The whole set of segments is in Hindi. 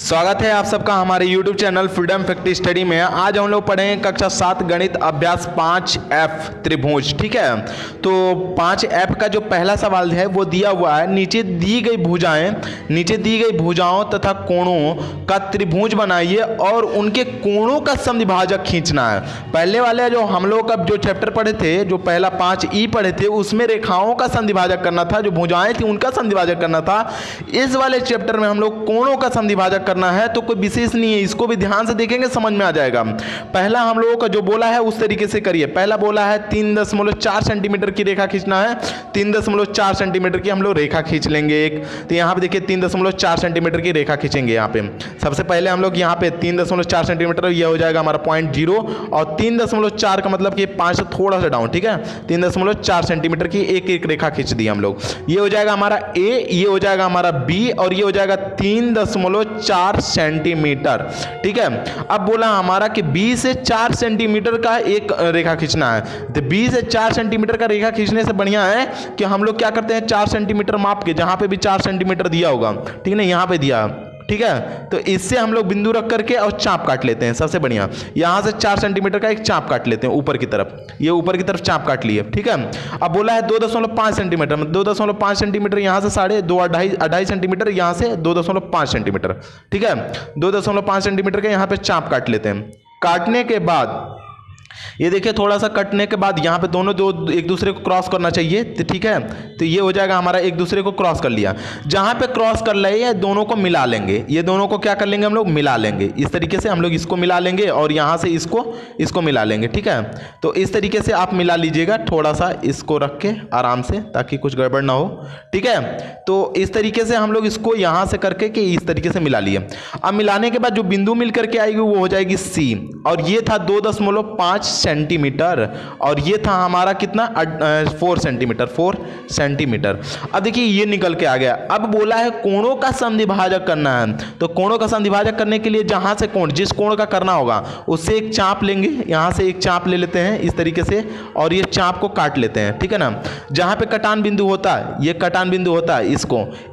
स्वागत है आप सबका हमारे YouTube channel freedom fact study में। आज हम लोग पढ़ेंगे कक्षा 7 गणित अभ्यास 5F त्रिभुज। ठीक है, तो 5F का जो पहला सवाल है वो दिया हुआ है, नीचे दी गई भुजाओं तथा कोणों का त्रिभुज बनाइए और उनके कोणों का समद्विभाजक खींचना है। पहले वाले जो हम लोग का जो चैप्टर पढ़े थे, जो पहला 5E पढ़े थे, उसमें रेखाओं का समद्विभाजक करना था, जो भुजाएं थी उनका समद्विभाजक करना था। इस वाले चैप्टर में हम लोग कोणों का समद्विभाजक करना है, तो कोई विशेष नहीं है, इसको भी ध्यान से देखेंगे समझ में आ जाएगा। पहला हम लोगों का जो बोला है उस तरीके से करिए। पहला बोला है 3.4 सेंटीमीटर की रेखा खींचना है, 3.4 सेंटीमीटर की हम लोग रेखा खींच लेंगे एक। तो यहाँ पे देखिए 3.4 सेंटीमीटर की रेखा खींचेंगे। यहाँ पे सबसे पहले हम लोग यहाँ पे 3.4 सेंटीमीटर, यह हो जाएगा हमारा पॉइंट 0, और 3.4 का मतलब कि 5 से थोड़ा सा डाउन। ठीक है, 3.4 सेंटीमीटर की एक एक रेखा खींच दी हम लोग। ये हो जाएगा हमारा A, ये हो जाएगा हमारा B, और ये हो जाएगा 3.4 सेंटीमीटर। ठीक है, अब बोला हमारा कि B से 4 सेंटीमीटर का एक रेखा खींचना है। तो B से 4 सेंटीमीटर का रेखा खींचने से बढ़िया है कि हम लोग क्या करते हैं, 4 सेंटीमीटर माप के, जहां पे भी 4 सेंटीमीटर दिया होगा, ठीक है ना, यहां पे दिया। ठीक है, तो इससे हम लोग बिंदु रख करके और चाप काट लेते हैं। सबसे बढ़िया यहां से 4 सेंटीमीटर का एक चाप काट लेते हैं ऊपर की तरफ, ये ऊपर की तरफ चाप काट लिए। ठीक है, अब बोला है 2.5 सेंटीमीटर, 2.5 सेंटीमीटर यहां से 2.5 सेंटीमीटर, यहां से 2.5 सेंटीमीटर। ठीक है, 2.5 सेंटीमीटर का यहां पे चाप काट लेते हैं। काटने के बाद ये देखिए, थोड़ा सा कटने के बाद यहाँ पे दोनों एक दूसरे को क्रॉस करना चाहिए। तो ठीक है, तो ये हो जाएगा हमारा, एक दूसरे को क्रॉस कर लिया। जहाँ पे क्रॉस कर रहे हैं दोनों को मिला लेंगे, ये दोनों को क्या कर लेंगे हम लोग, मिला लेंगे। इस तरीके से हम लोग इसको मिला लेंगे और यहाँ से इसको मिला लेंगे। ठीक है, तो इस तरीके से आप मिला लीजिएगा, थोड़ा सा इसको रख के आराम से, ताकि कुछ गड़बड़ ना हो। ठीक है, तो इस तरीके से हम लोग इसको यहाँ से करके कि इस तरीके से मिला लिए। अब मिलाने के बाद जो बिंदु मिल करके आएगी वो हो जाएगी C, और ये था 2.5 सेंटीमीटर, और ये था हमारा कितना 4 सेंटीमीटर। अब देखिए ये निकल के आ गया। अब बोला है कोणों का समद्विभाजक करना है, तो कोणों का समद्विभाजक करने के लिए जहां से कोण, जिस कोण का करना होगा उससे एक चाप लेंगे, यहां से एक चाप ले लेते हैं इस तरीके से, और ये चाप को काट लेते हैं। ठीक है ना, जहां पे कटान बिंदु होता है, ये कटान बिंदु होता है,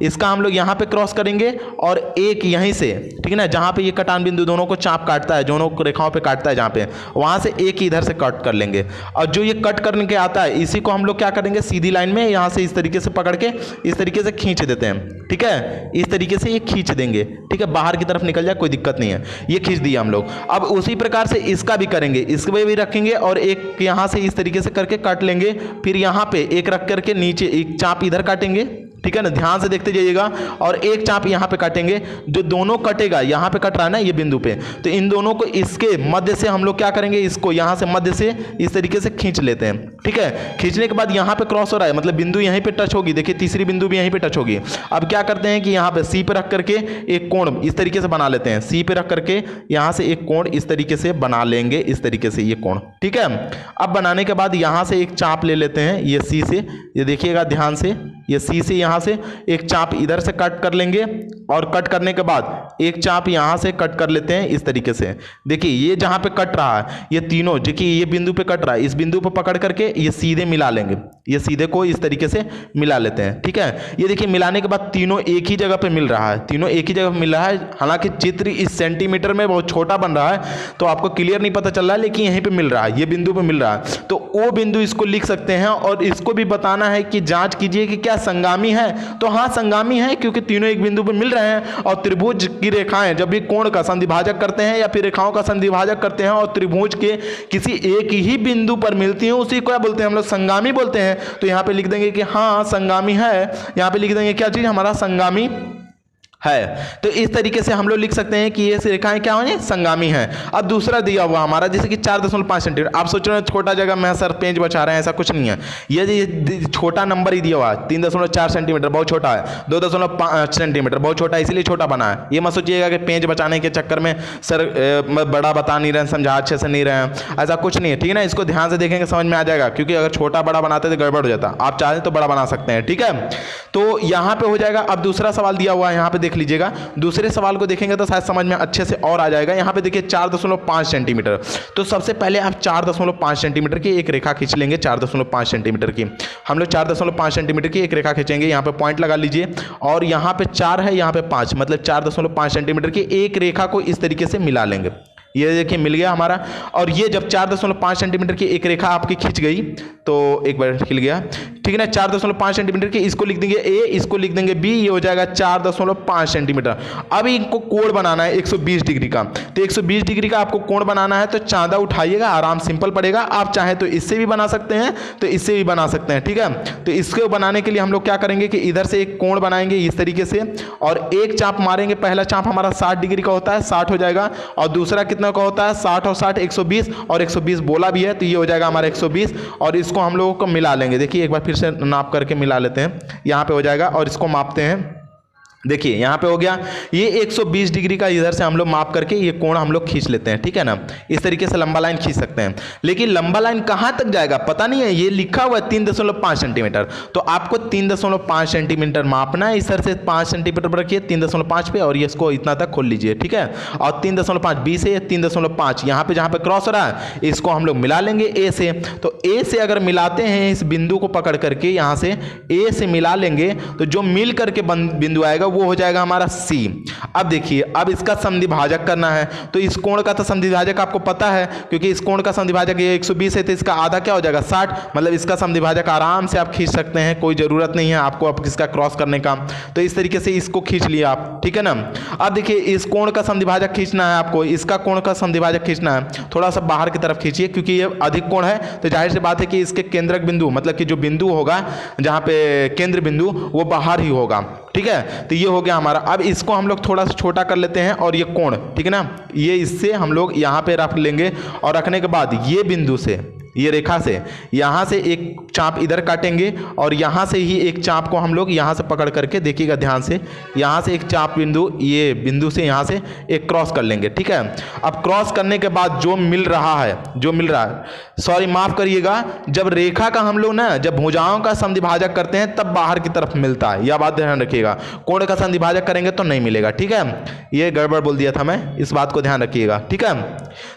इसका हम लोग यहां पे क्रॉस करेंगे, और एक यहीं से, ठीक है ना, जहां पे ये कटान बिंदु दोनों को चाप काटता है, दोनों रेखाओं पे काटता है, जहां पे वहां से एक इधर से कट कर लेंगे। और जो ये कट करने के आता है, इसी को हम लोग क्या करेंगे, सीधी लाइन में यहां से इस तरीके से पकड़ के इस तरीके से खींच देते हैं। ठीक है, इस तरीके से ये खींच देंगे। ठीक है, बाहर की तरफ निकल जाए कोई दिक्कत नहीं है, ये खींच दिया हम लोग। अब उसी प्रकार से इसका भी करेंगे, इसमें भी रखेंगे और एक यहां से इस तरीके से करके काट लेंगे। फिर यहां पे एक रख करके नीचे एक चाप इधर काटेंगे। ठीक है ना, ध्यान से देखते जाइएगा, और एक चाप यहाँ पे काटेंगे। जो दोनों कटेगा, यहाँ पे कट रहा है ना ये बिंदु पे, तो इन दोनों को इसके मध्य से हम लोग क्या करेंगे, इसको यहाँ से मध्य से इस तरीके से खींच लेते हैं। ठीक है, खींचने के बाद यहाँ पे क्रॉस हो रहा है, मतलब बिंदु यहीं पे टच होगी। देखिए तीसरी बिंदु भी यहीं पे टच होगी। अब क्या करते हैं कि यहाँ पे C पे रख करके एक कोण इस तरीके से बना लेते हैं। C पे रख करके यहाँ से एक कोण इस तरीके से बना लेंगे, इस तरीके से ये कोण। ठीक है, अब बनाने के बाद यहाँ से एक चाप ले लेते हैं, ये C से, ये देखिएगा ध्यान से, ये C से यहाँ से एक चाप इधर से कट कर लेंगे, और कट करने के बाद एक चाप यहाँ से कट कर लेते हैं इस तरीके से। देखिए ये जहाँ पे कट रहा है, ये तीनों, देखिए ये बिंदु पे कट रहा है, इस बिंदु पे पकड़ करके ये सीधे मिला लेंगे, ये सीधे को इस तरीके से मिला लेते हैं। ठीक है, ये देखिए मिलाने के बाद तीनों एक ही जगह पे मिल रहा है, तीनों एक ही जगह पे मिल रहा है। हालांकि चित्र इस सेंटीमीटर में बहुत छोटा बन रहा है, तो आपको क्लियर नहीं पता चल रहा है, लेकिन यहीं पे मिल रहा है, ये बिंदु पे मिल रहा है। तो वो बिंदु इसको लिख सकते हैं, और इसको भी बताना है कि जांच कीजिए कि क्या संगामी है। तो हाँ संगामी है, क्योंकि तीनों एक बिंदु पर मिल रहे हैं। और त्रिभुज की रेखाएं जब भी कोण का समद्विभाजक करते हैं या फिर रेखाओं का समद्विभाजक करते हैं और त्रिभुज के किसी एक ही बिंदु पर मिलती हैं, उसी को क्या बोलते हैं हम लोग, संगामी बोलते हैं। तो यहाँ पे लिख देंगे कि हाँ संगामी है, यहाँ पे लिख देंगे क्या चीज, हमारा संगामी है। तो इस तरीके से हम लोग लिख सकते हैं कि ये रेखाएं क्या होंगी, संगामी हैं। अब दूसरा दिया हुआ हमारा जैसे कि 4.5 सेंटीमीटर। आप सोच रहे हैं छोटा जगह में सर पेज बचा रहे हैं, ऐसा कुछ नहीं है। ये छोटा नंबर ही दिया हुआ है, 3.4 सेंटीमीटर बहुत छोटा है, 2.5 सेंटीमीटर बहुत छोटा है, इसलिए छोटा बना है। ये मत सोचिएगा कि पेज बचाने के चक्कर में सर बड़ा बता नहीं रहे, समझा अच्छे से नहीं रहे हैं, ऐसा कुछ नहीं है। ठीक है ना, इसको ध्यान से देखेंगे समझ में आ जाएगा, क्योंकि अगर छोटा बड़ा बनाते तो गड़बड़ हो जाता। आप चाहें तो बड़ा बना सकते हैं। ठीक है, तो यहाँ पे हो जाएगा। अब दूसरा सवाल दिया हुआ है, यहाँ पे देख लीजिएगा, दूसरे सवाल को देखेंगे तो शायद समझ में अच्छे से और आ जाएगा। यहाँ पे देखिए 4.5 सेंटीमीटर, तो सबसे पहले आप 4.5 सेंटीमीटर की एक रेखा खींच लेंगे। 4.5 सेंटीमीटर की हम लोग 4.5 सेंटीमीटर की एक रेखा खींचेंगे। यहाँ पे पॉइंट लगा लीजिए और यहाँ पे 4 है, यहाँ पे 5, मतलब 4.5 सेंटीमीटर की एक रेखा को इस तरीके से मिला लेंगे। ये देखिए मिल गया हमारा। और ये जब 4.5 सेंटीमीटर की एक रेखा आपकी खींच गई तो एक बार खिल गया, ठीक है ना। 4.5 सेंटीमीटर की इसको लिख देंगे ए, इसको लिख देंगे बी, ये हो जाएगा 4.5 सेंटीमीटर। अब इनको कोण बनाना है 120 डिग्री का, तो 120 डिग्री का आपको कोण बनाना है तो चांदा उठाइएगा, आराम सिंपल पड़ेगा। आप चाहे तो इससे भी बना सकते हैं, तो इससे भी बना सकते हैं, ठीक है। तो इसको बनाने के लिए हम लोग क्या करेंगे कि इधर से एक कोण बनाएंगे इस तरीके से और एक चाप मारेंगे। पहला चाप हमारा 60 डिग्री का होता है, 60 हो जाएगा, और दूसरा कितना का होता है 60 और 60 120, और 120 बोला भी है तो ये हो जाएगा हमारा 120। और इसको हम लोगों को मिला लेंगे। देखिए एक बार फिर से नाप करके मिला लेते हैं, यहाँ पे हो जाएगा और इसको मापते हैं। देखिए यहाँ पे हो गया, ये 120 डिग्री का इधर से हम लोग माप करके ये कोण हम लोग खींच लेते हैं, ठीक है ना। इस तरीके से लंबा लाइन खींच सकते हैं, लेकिन लंबा लाइन कहाँ तक जाएगा पता नहीं है। ये लिखा हुआ है 3.5 सेंटीमीटर, तो आपको 3.5 सेंटीमीटर मापना है। इस तरह से 5 सेंटीमीटर पर रखिए 3.5 पे, और ये इसको इतना तक खोल लीजिए, ठीक है। और 3.5 बी से 3.5 यहाँ पे जहाँ पे क्रॉस हो रहा है इसको हम लोग मिला लेंगे ए से। तो ए से अगर मिलाते हैं इस बिंदु को पकड़ करके, यहाँ से ए से मिला लेंगे तो जो मिल करके बिंदु आएगा वो हो जाएगा हमारा सी। अब देखिए, अब इसका समद्विभाजक करना है, तो इस कोण का तो समद्विभाजक आपको पता है, क्योंकि इस कोण का समद्विभाजक ये 120 है, तो इसका आधा क्या हो जाएगा 60, मतलब इसका समद्विभाजक आराम से आप खींच सकते हैं, कोई जरूरत नहीं है आपको अब किसका क्रॉस करने का। तो इस तरीके से इसको खींच लिया आप, ठीक है ना। अब देखिए इस कोण का समद्विभाजक खींचना है आपको, इसका कोण का समद्विभाजक खींचना है। थोड़ा सा बाहर की तरफ खींचिए, क्योंकि ये अधिक कोण है, तो जाहिर सी बात है कि इसके केंद्रक बिंदु, मतलब कि जो बिंदु होगा जहाँ पे केंद्र बिंदु, वो बाहर ही होगा, ठीक है। तो ये हो गया हमारा। अब इसको हम लोग थोड़ा सा छोटा कर लेते हैं, और ये कोण, ठीक है ना, ये इससे हम लोग यहाँ पे रख लेंगे। और रखने के बाद ये बिंदु से, ये रेखा से यहाँ से एक चाप इधर काटेंगे, और यहाँ से ही एक चाप को हम लोग यहाँ से पकड़ करके, देखिएगा ध्यान से, यहाँ से एक चाप बिंदु, ये बिंदु से यहाँ से एक क्रॉस कर लेंगे, ठीक है। अब क्रॉस करने के बाद जो मिल रहा है, सॉरी माफ करिएगा, जब रेखा का हम लोग ना, जब भुजाओं का समद्विभाजक करते हैं तब बाहर की तरफ मिलता है, यह बात ध्यान रखिएगा। कोण का समद्विभाजक करेंगे तो नहीं मिलेगा, ठीक है। ये गड़बड़ बोल दिया था मैं, इस बात को ध्यान रखिएगा, ठीक है।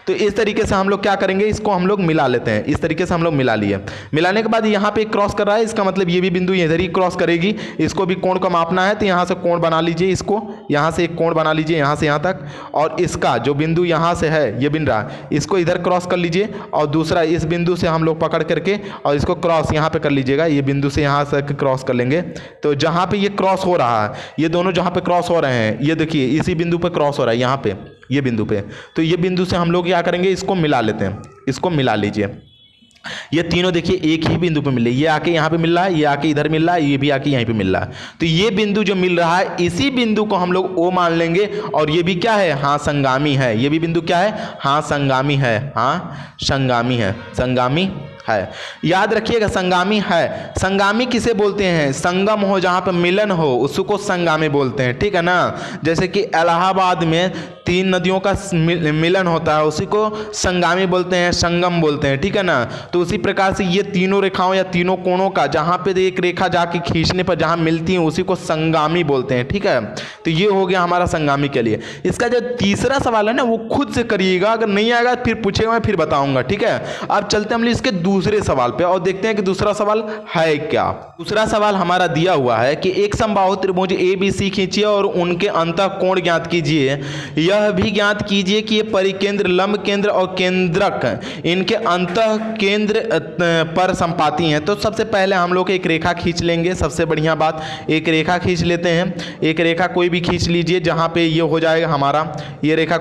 तो इस तरीके से हम लोग क्या करेंगे, इसको हम लोग मिला लेते हैं। इस तरीके से हम लोग मिला लिए। मिलाने के बाद यहाँ पे क्रॉस कर रहा है, इसका मतलब ये भी बिंदु इधर ही क्रॉस करेगी। इसको भी कोण का मापना है, तो यहाँ से कोण बना लीजिए, इसको यहाँ से एक कोण बना लीजिए यहाँ से यहाँ तक, और इसका जो बिंदु यहाँ से है ये बिन रहा, इसको इधर क्रॉस कर लीजिए, और दूसरा इस बिंदु से हम लोग पकड़ करके और इसको क्रॉस यहाँ पे कर लीजिएगा। ये बिंदु से यहाँ से क्रॉस कर लेंगे, तो जहाँ पे ये क्रॉस हो रहा है, ये दोनों जहाँ पे क्रॉस हो रहे हैं, ये देखिए इसी बिंदु पे क्रॉस हो रहा है, यहाँ पे ये बिंदु पे। तो ये बिंदु से हम लोग क्या करेंगे, इसको मिला लेते हैं। इसको मिला लीजिए, ये तीनों देखिए एक ही बिंदु पे मिल रहे, ये आके यहाँ पे मिल रहा है, ये आके इधर मिल रहा है, ये भी आके यहीं पे मिल रहा है। तो ये बिंदु जो मिल रहा है, इसी बिंदु को हम लोग O मान लेंगे, और ये भी क्या है, हाँ संगामी है। ये भी बिंदु क्या है, हाँ संगामी है, हाँ संगामी है, संगामी है। याद रखिएगा संगामी है। संगामी किसे बोलते हैं, संगम हो, जहाँ पे मिलन हो उसको संगामी बोलते हैं, ठीक है ना। जैसे कि इलाहाबाद में 3 नदियों का मिलन होता है, उसी को संगामी बोलते हैं, संगम बोलते हैं, ठीक है ना। तो उसी प्रकार से ये तीनों रेखाओं या तीनों कोणों का जहाँ पे एक रेखा जाके खींचने पर जहाँ मिलती है उसी को संगामी बोलते हैं, ठीक है। तो ये हो गया हमारा संगामी के लिए। इसका जो तीसरा सवाल है ना, वो खुद से करिएगा, अगर नहीं आएगा फिर पूछेगा, मैं फिर बताऊंगा, ठीक है। अब चलते हम इसके दूसरे सवाल पे और देखते हैं कि दूसरा सवाल है क्या। दूसरा सवाल हमारा दिया हुआ है कि एक समबाहु त्रिभुज ABC खींचिए और उनके अंतः कोण ज्ञात कीजिए। यह भी ज्ञात कीजिए कि ये परिकेंद्र, लंब केंद्र और केंद्रक इनके अंतः केंद्र पर संपाती हैं। तो सबसे पहले हम लोग एक रेखा खींच लेंगे। सबसे बढ़िया बात, एक रेखा खींच लेते हैं। एक रेखा कोई भी खींच लीजिए, जहां पे ये हो जाएगा हमारा, ये रेखा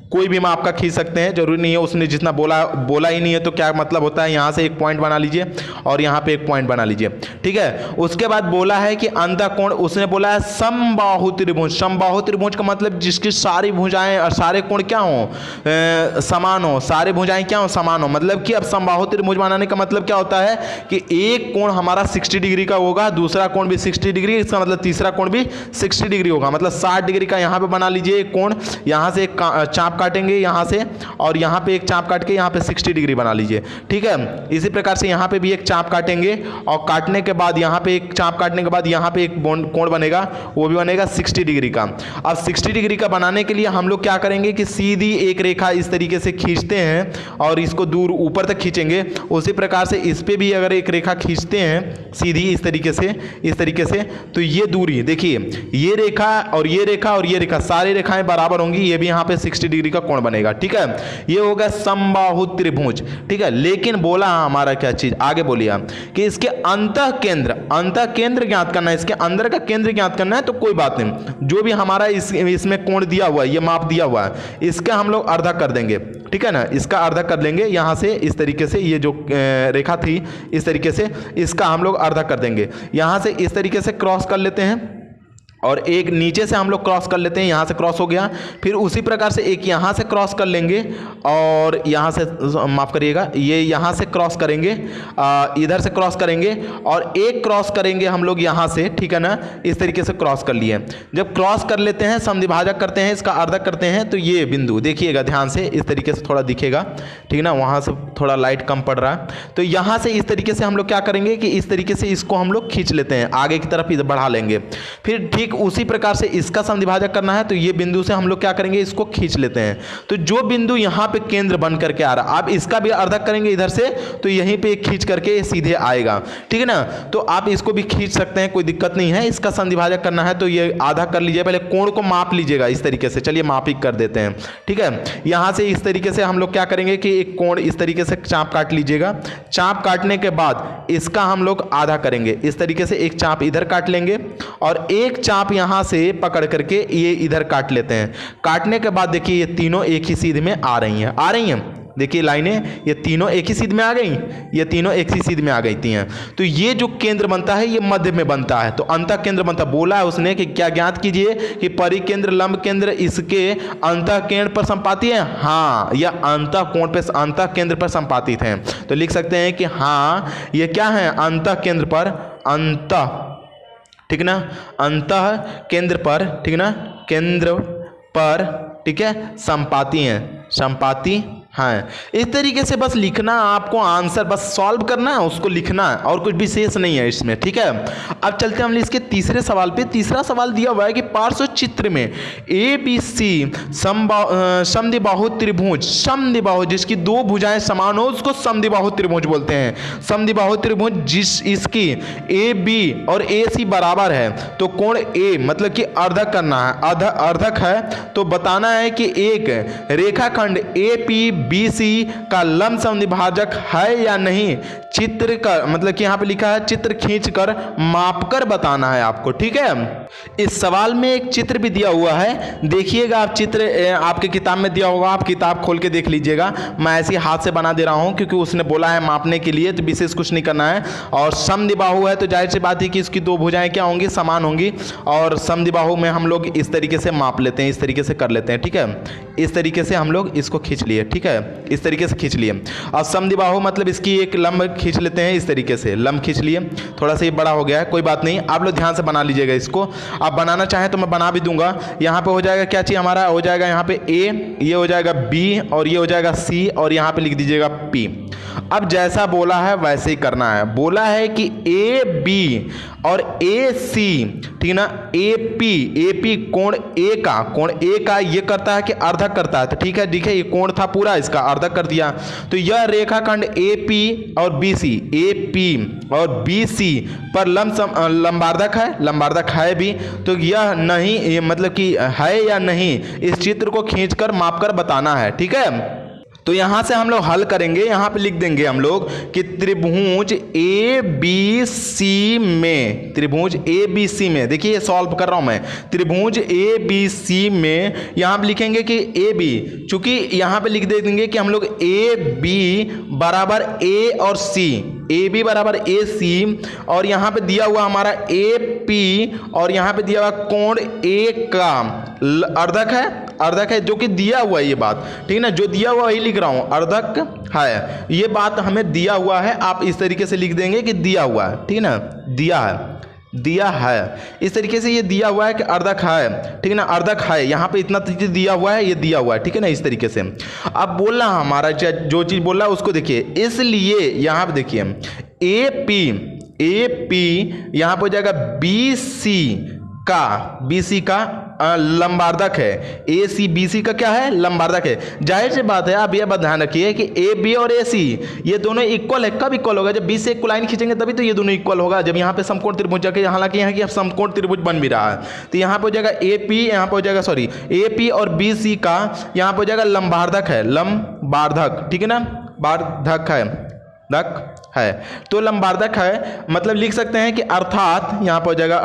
कोई भी माप का खींच सकते हैं, जरूरी नहीं है उसने जितना बोला ही नहीं है तो क्या मतलब होता है। यहाँ से एक पॉइंट बना लीजिए और यहाँ पे एक पॉइंट बना लीजिए, ठीक है। उसके बाद बोला है कि अंतः कोण, उसने बोला है समबाहु त्रिभुज। समबाहु त्रिभुज का मतलब जिसकी सारी भुजाएं और सारे कोण क्या हो, समान हो, सारे भुजाएं क्या हो, समान हो। मतलब कि अब समबाहु त्रिभुज बनाने का मतलब क्या होता है कि एक कोण हमारा 60 डिग्री का होगा, दूसरा कोण भी 60 डिग्री, इसका मतलब तीसरा कोण भी 60 डिग्री होगा। मतलब 60 डिग्री का यहाँ पे बना लीजिए एक कोण, यहाँ से एक चाप काटेंगे यहाँ से, और यहाँ पे एक चाप काट के यहाँ पे 60 डिग्री बना लीजिए, ठीक है। इसी प्रकार से यहाँ पे भी एक चाप काटेंगे, और काटने के बाद यहाँ पे एक चाप काटने के बाद यहाँ पे एक कोण बनेगा, वो भी बनेगा 60 डिग्री का। अब 60 डिग्री का बनाने के लिए हम लोग क्या करेंगे कि सीधी एक रेखा इस तरीके से खींचते हैं और इसको दूर ऊपर तक खींचेंगे। उसी प्रकार से इस पे भी अगर एक रेखा खींचते हैं सीधी इस तरीके से, तो ये दूरी देखिए, ये रेखा और ये रेखा और ये रेखा सारी रेखाएं बराबर होंगी, ये भी यहाँ पे 60 डिग्री का कोण बनेगा, ठीक है। ये होगा समबाहु त्रिभुज, ठीक है। लेकिन बोला हमारा क्या चीज, आगे बोलिए कि इसके अंतः केंद्र ज्ञात करना है, इसके अंदर का केंद्र ज्ञात करना है। तो कोई बात नहीं, जो भी हमारा इसमें कोण दिया हुआ है, ये माप दिया हुआ है, इसका हम लोग अर्धा कर देंगे, ठीक है ना। इसका अर्धा कर लेंगे यहाँ से इस तरीके से, ये जो रेखा थी इस तरीके से, इसका हम लोग अर्धा कर देंगे। यहाँ से इस तरीके से क्रॉस कर लेते हैं, और एक नीचे से हम लोग क्रॉस कर लेते हैं, यहाँ से क्रॉस हो गया। फिर उसी प्रकार से एक यहाँ से क्रॉस कर लेंगे, और यहाँ से माफ़ करिएगा, ये यहाँ से क्रॉस करेंगे, इधर से क्रॉस करेंगे, और एक क्रॉस करेंगे हम लोग यहाँ से, ठीक है ना। इस तरीके से क्रॉस कर लिए। जब क्रॉस कर लेते हैं, समद्विभाजक करते हैं, इसका अर्धक करते हैं, तो ये बिंदु देखिएगा ध्यान से, इस तरीके से थोड़ा दिखेगा, ठीक है ना। वहाँ से थोड़ा लाइट कम पड़ रहा है, तो यहाँ से इस तरीके से हम लोग क्या करेंगे कि इस तरीके से इसको हम लोग खींच लेते हैं, आगे की तरफ बढ़ा लेंगे। फिर ठीक उसी प्रकार से इसका समद्विभाजक करना है, तो ये बिंदु से हम लोग क्या करेंगे, इसको खींच लेते हैं। तो जो बिंदु यहाँ पे केंद्र बन करके आ रहा है, आप इसका भी अर्धक करेंगे इधर से, तो यहीं पे खींच करके सीधे आएगा, ठीक है ना। तो आप इसको भी खींच सकते हैं, कोई दिक्कत नहीं है। इसका समद्विभाजक करना है तो ये आधा कर लीजिए, पहले कोण को माप लीजिएगा इस तरीके से। चलिए माप ही कर देते हैं, ठीक है। यहाँ से इस तरीके से हम लोग क्या करेंगे कि एक कोण इस तरीके से चाप काट लीजिएगा। चाप काटने के बाद इसका हम लोग आधा करेंगे, इस तरीके से एक चाप इधर काट लेंगे, और एक चाप यहाँ से पकड़ करके ये इधर काट लेते हैं। काटने के बाद देखिए ये तीनों एक ही सीध में आ रही हैं, देखिए लाइनें, ये तीनों एक ही सीध में आ गई, ये तीनों एक ही सीध में आ गई थी हैं। तो ये जो केंद्र बनता है ये मध्य में बनता है, तो अंतः केंद्र बनता। बोला है उसने कि क्या ज्ञात कीजिए कि परिकेंद्र लंब केंद्र इसके अंतः केंद्र पर संपाती है। हाँ, या अंतः कोण पे, अंतः केंद्र पर संपातित हैं। तो लिख सकते हैं कि हाँ ये क्या है, अंतः केंद्र पर, अंतः, ठीक ना, अंतः केंद्र पर, ठीक ना, केंद्र पर, ठीक है, संपाती हैं, संपाती हाँ। इस तरीके से बस लिखना, आपको आंसर बस सॉल्व करना है, उसको लिखना है, और कुछ विशेष नहीं है इसमें, ठीक है। अब चलते हैं हम इसके तीसरे सवाल पे। तीसरा सवाल दिया हुआ है कि पार्श्व चित्र में ABC समद्विबाहु त्रिभुज, समद्विबाहु जिसकी दो भुजाएं समान हो उसको समद्विबाहु त्रिभुज बोलते हैं। समद्विबाहु त्रिभुज जिस इसकी AB और AC बराबर है, तो कोण A मतलब कि अर्धक करना है, अर्धक है, तो बताना है कि एक रेखाखंड APBC का लंब समद्विभाजक है या नहीं। चित्र का मतलब कि यहाँ पे लिखा है चित्र खींचकर मापकर बताना है आपको, ठीक है। इस सवाल में एक चित्र भी दिया हुआ है, देखिएगा आप, चित्र आपके किताब में दिया होगा, आप किताब खोल के देख लीजिएगा। मैं ऐसे हाथ से बना दे रहा हूँ क्योंकि उसने बोला है मापने के लिए, तो विशेष कुछ नहीं करना है। और समद्विबाहु है तो जाहिर सी बात है कि इसकी दो भुजाएं क्या होंगी, समान होंगी, और समद्विबाहु में हम लोग इस तरीके से माप लेते हैं, इस तरीके से कर लेते हैं, ठीक है। इस तरीके से हम लोग इसको खींच लिए, ठीक है, इस तरीके से खींच लिए। और समद्विबाहु मतलब इसकी एक लंब खींच लेते हैं, इस तरीके से लंब खींच लिए। थोड़ा सा ये बड़ा हो गया है, कोई बात नहीं, आप लोग ध्यान से बना लीजिएगा इसको। आप बनाना चाहें तो मैं बना भी दूंगा। यहाँ पे हो जाएगा क्या चीज़, हमारा हो जाएगा यहाँ पे A, ये हो जाएगा B, और ये हो जाएगा C, और यहाँ पे लिख दीजिएगा P। अब जैसा बोला है वैसे ही करना है। बोला है कि AB और AC, ठीक ना, AP कोण A का ये करता है कि अर्धक करता है, तो ठीक है, ये कोण था पूरा, इसका अर्धक कर दिया। तो यह रेखाखंड AP और BC पर लंबार्धक है भी, तो यह नहीं, ये मतलब कि है या नहीं, इस चित्र को खींचकर मापकर बताना है, ठीक है। तो यहाँ से हम लोग हल करेंगे, यहाँ पे लिख देंगे हम लोग कि त्रिभुज ABC में, देखिए ये सॉल्व कर रहा हूँ मैं, त्रिभुज ABC में यहाँ पे लिखेंगे कि AB, चूंकि यहाँ पे लिख देंगे कि हम लोग AB बराबर A और C, AB बराबर AC, और यहाँ पे दिया हुआ हमारा AP, और यहाँ पे दिया हुआ कोण A का अर्धक है, जो कि दिया हुआ है ये बात, ठीक है ना, जो दिया हुआ वही लिख रहा हूँ, अर्धक है, ये बात हमें दिया हुआ है। आप इस तरीके से लिख देंगे कि दिया हुआ है, ठीक है ना, दिया है, दिया है। इस तरीके से ये दिया हुआ है कि अर्धक है, ठीक है ना, अर्धक है, यहाँ पे इतना चीज दिया हुआ है, ये दिया हुआ है, ठीक है ना, इस तरीके से। अब बोलना हमारा जो चीज बोल रहा है उसको देखिए, इसलिए यहाँ पे देखिए ए पी यहाँ पे हो जाएगा बी सी का लंबार्धक है, ए सी बी सी का क्या है, लंबार्धक है। जाहिर सी बात है, आप यह बात ध्यान रखिए कि ए बी और ए सी ये दोनों इक्वल है। कब इक्वल होगा? जब बी से एक लाइन खींचेंगे तभी तो ये दोनों इक्वल होगा, जब यहाँ पे समकोण त्रिभुज जाके, हालांकि यहाँ की समकोण त्रिभुज बन भी रहा है, तो यहाँ पे हो जाएगा ए पी, यहाँ पे हो जाएगा सॉरी ए पी और बी सी का यहाँ पे हो जाएगा लंबार्धक है, लंबार्धक, ठीक है ना, बार्धक है, दक है, तो लंबार्धक है, मतलब लिख सकते हैं कि अर्थात यहाँ पे हो जाएगा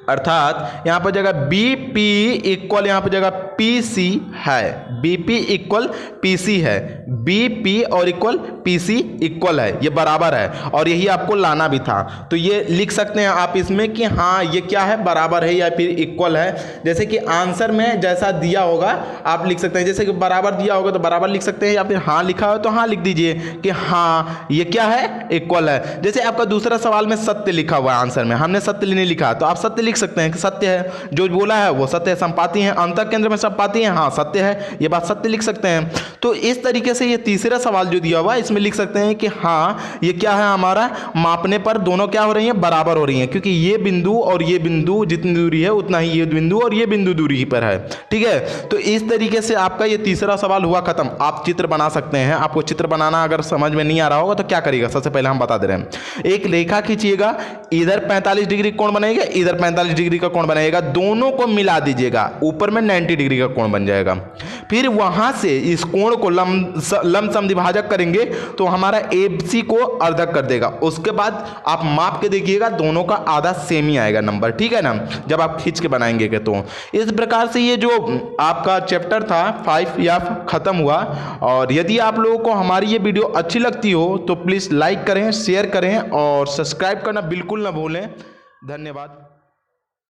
अर्थात यहाँ पर जगह बी पी इक्वल यहाँ पर जगह पी सी है, B P equal P C है, बी पी और इक्वल पी सी इक्वल है, ये बराबर है, और यही आपको लाना भी था। तो ये लिख सकते हैं आप इसमें कि हाँ ये क्या है, बराबर है या फिर इक्वल है। जैसे कि आंसर में जैसा दिया होगा आप लिख सकते हैं, जैसे कि बराबर दिया होगा तो बराबर लिख सकते हैं, या फिर हाँ लिखा हो तो हाँ लिख दीजिए कि हाँ ये क्या है, इक्वल है। जैसे आपका दूसरा सवाल में सत्य लिखा हुआ है, आंसर में हमने सत्य नहीं लिखा, तो आप सत्य लिख सकते हैं कि सत्य है, जो बोला है वो सत्य है, संपाती है, अंतः केंद्र में संपाती है, हाँ सत्य है, ये बात सत्य लिख सकते हैं। तो इस तरीके से ये तीसरा सवाल जो दिया हुआ है इसमें लिख सकते हैं कि हाँ ये क्या है, हमारा मापने पर दोनों क्या हो रही हैं, बराबर हो रही हैं, क्योंकि ये बिंदु और ये बिंदु जितनी दूरी है उतना ही ये बिंदु और ये बिंदु दूरी पर है, ठीक है। तो इस तरीके से आपका ये तीसरा सवाल हुआ खत्म। आप चित्र बना सकते हैं। आपको चित्र बनाना अगर समझ में नहीं आ रहा होगा तो क्या करिएगा, सबसे पहले हम बता दे रहे हैं, एक रेखा खींचिएगा, इधर 45 डिग्री कोण बनाइएगा, इधर 45 डिग्री का कोण बनाइएगा, दोनों को मिला दीजिएगा, ऊपर में 90 डिग्री का कोण बन जाएगा। फिर वहां से इस कोण को लंब समद्विभाजक करेंगे तो हमारा एबीसी को अर्धक कर देगा। उसके बाद आप माप के देखिएगा, दोनों का आधा सेम ही आएगा नंबर, ठीक है ना, जब आप खींच के बनाएंगे के। तो इस प्रकार से ये जो आपका चैप्टर था 5F खत्म हुआ। और यदि आप लोगों को हमारी ये वीडियो अच्छी लगती हो तो प्लीज लाइक करें, शेयर करें और सब्सक्राइब करना बिल्कुल ना भूलें। धन्यवाद।